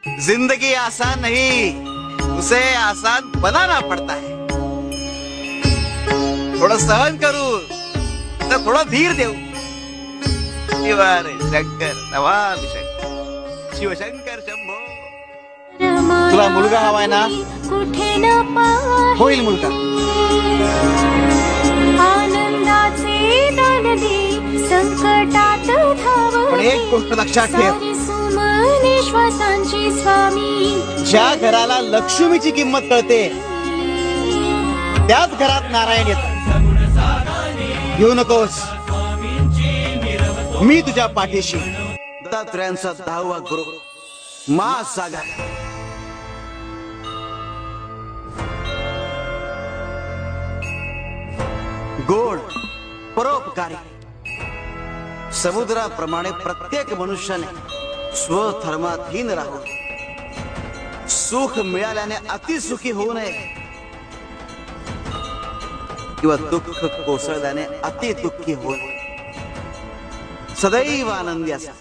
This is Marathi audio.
जिंदगी आसान नहीं, उसे आसान बनाना पड़ता है। थोड़ा सहन करू तर थोड़ा धीर देऊ। शिवारे शंकर नमामि शंकर, शिवशंकर शंभो। तुला मुलगा हवाय ना? होईल मुलगा। आनंदाचे दान दे, संकटात धाव। पण एक गोष्ट लक्षात ठेव, श्वासांची स्वामी। ज्या घराला लक्ष्मीची किंमत कळते त्याच घरात नारायण येतात। घेऊ नकोस, मी तुझ्या पाठीशी। दत्तात्रयांचा 10वा गुरु महासागर। गोड, परोपकारी, समुद्राप्रमाणे प्रत्येक मनुष्याने स्वधर्माधीन राहून सुख मिळाल्याने अतिसुखी होऊ नये किंवा दुःख कोसळल्याने अति दुःखी होऊ नये। सदैव आनंदी असा।